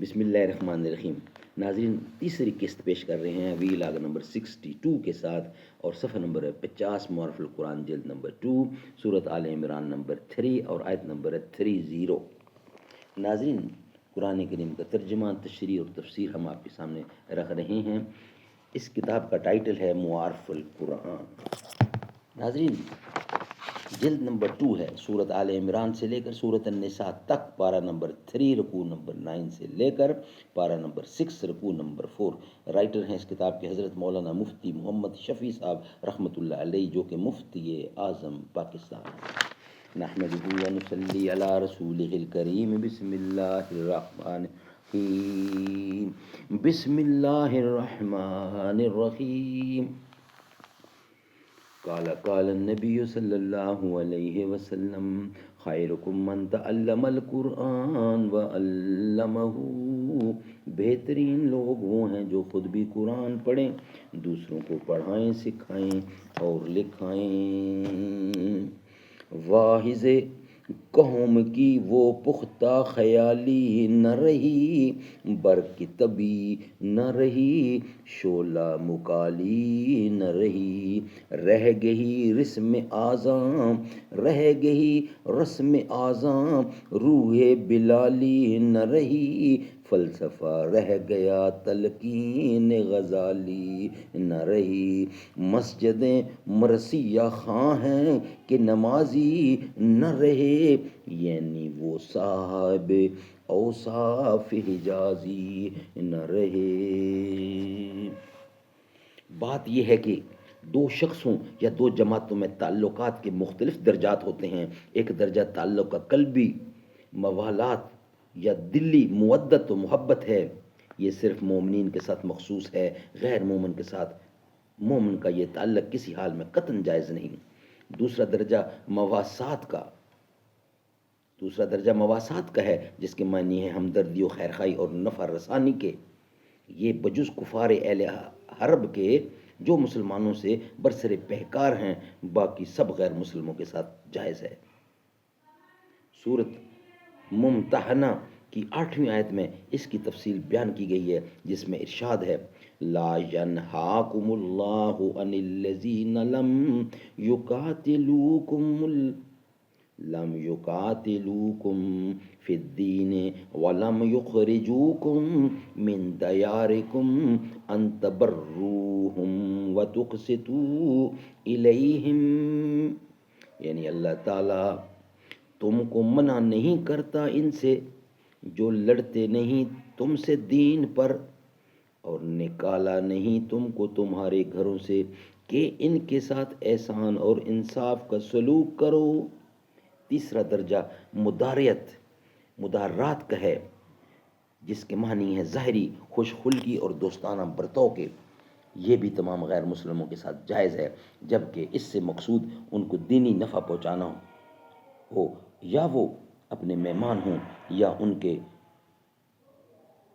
بسم اللہ الرحمن الرحیم۔ ناظرین، تیسری قسط پیش کر رہے ہیں وی لاگ نمبر 62 کے ساتھ، اور صفحہ نمبر 50 معارف القرآن جلد نمبر 2، سورۃ آل عمران نمبر 3 اور آیت نمبر 30۔ ناظرین، قرآن کریم کا ترجمہ، تشریح اور تفسیر ہم آپ کے سامنے رکھ رہے ہیں۔ اس کتاب کا ٹائٹل ہے معارف القرآن۔ ناظرین، جلد نمبر 2 ہے، سورۃ آل عمران سے لے کر سورۃ النساء تک، پارہ نمبر 3 رکوع نمبر 9 سے لے کر پارہ نمبر 6 رکوع نمبر 4۔ رائٹر ہیں اس کتاب کے حضرت مولانا مفتی محمد شفیع صاحب رحمۃ اللہ علیہ، جو کہ مفتی اعظم پاکستان ہیں۔ نحمدہ ونصلی علی رسولہ الکریم۔ بسم اللہ الرحمن الرحیم۔ بسم اللہ الرحمن الرحیم۔ قال النبی صلی اللہ علیہ وسلم خیرکم من تعلم القرآن وعلمہ۔ بہترین لوگ وہ ہیں جو خود بھی قرآن پڑھیں، دوسروں کو پڑھائیں، سکھائیں اور لکھائیں۔ واعظ قوم کی وہ پختہ خیالی نہ رہی، برق طبی نہ رہی، شعلہ مکالی نہ رہی، رہ گئی رسم اعظام، رہ گئی رسم اعظام، روح بلالی نہ رہی، فلسفہ رہ گیا، تلقین غزالی نہ رہی۔ مسجدیں مرثیہ خواں ہیں کہ نمازی نہ رہے، یعنی وہ صاحب اوصاف حجازی نہ رہے۔ بات یہ ہے کہ دو شخصوں یا دو جماعتوں میں تعلقات کے مختلف درجات ہوتے ہیں۔ ایک درجہ تعلق کا قلبی موالات یا دلی مودت و محبت ہے، یہ صرف مومنین کے ساتھ مخصوص ہے، غیر مومن کے ساتھ مومن کا یہ تعلق کسی حال میں قطعاً جائز نہیں۔ دوسرا درجہ مواسات کا ہے، جس کے معنی ہے ہمدردی و خیرخواہی اور نفع رسانی کے۔ یہ بجز کفار اہل حرب کے جو مسلمانوں سے برسر پیکار ہیں، باقی سب غیر مسلموں کے ساتھ جائز ہے۔ سورۃ ممتحنہ کی 8ویں آیت میں اس کی تفصیل بیان کی گئی ہے، جس میں ارشاد ہے لا ینہاکم اللہ عن الذین لم یقاتلوکم فی الدین ولم یخرجوکم من دیارکم ان تبروہم وتقسطوا الیہم۔ یعنی اللہ تعالیٰ تم کو منع نہیں کرتا ان سے جو لڑتے نہیں تم سے دین پر، اور نکالا نہیں تم کو تمہارے گھروں سے کہ ان کے ساتھ احسان اور انصاف کا سلوک کرو۔ تیسرا درجہ مدارات کا ہے، جس کے معنی ہے ظاہری خوش خلقی اور دوستانہ برتاؤ کے۔ یہ بھی تمام غیر مسلموں کے ساتھ جائز ہے، جبکہ اس سے مقصود ان کو دینی نفع پہنچانا ہو، یا وہ اپنے مہمان ہوں، یا ان کے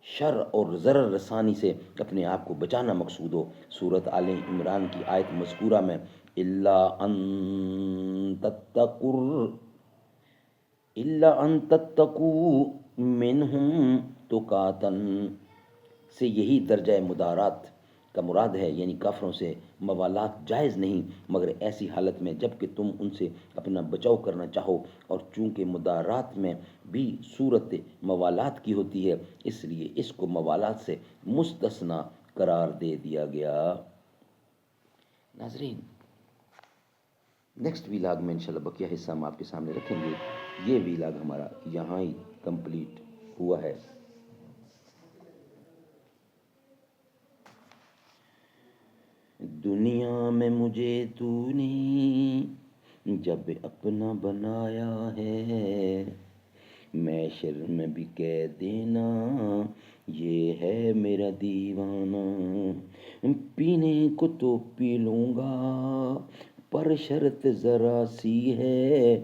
شر اور ضرر رسانی سے اپنے آپ کو بچانا مقصود ہو۔ سورۃ آل عمران کی آیت مذکورہ میں الا ان تتقوا منہم تقاتن سے یہی درجہ مدارات کا مراد ہے، یعنی کافروں سے موالات جائز نہیں، مگر ایسی حالت میں جب کہ تم ان سے اپنا بچاؤ کرنا چاہو، اور چونکہ مدارات میں بھی صورت موالات کی ہوتی ہے، اس لیے اس کو موالات سے مستثنی قرار دے دیا گیا۔ ناظرین، نیکسٹ ویلاگ میں انشاءاللہ بقیہ حصہ ہم آپ کے سامنے رکھیں گے۔ یہ ویلاگ ہمارا یہاں ہی کمپلیٹ ہوا ہے۔ دنیا میں مجھے تو نے جب اپنا بنایا ہے، محشر میں بھی کہہ دینا یہ ہے میرا دیوانہ، پینے کو تو پی لوں گا پر شرط ذرا سی ہے،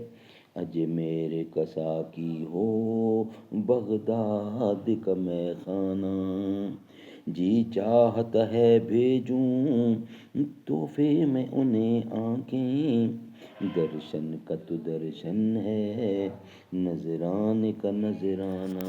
اجمیر کا ساقی ہو بغداد کا مے خانہ، جی چاہتا ہے بھیجوں تحفے میں انہیں آنکھیں، درشن کا تو درشن ہے نذرانے کا نذرانہ۔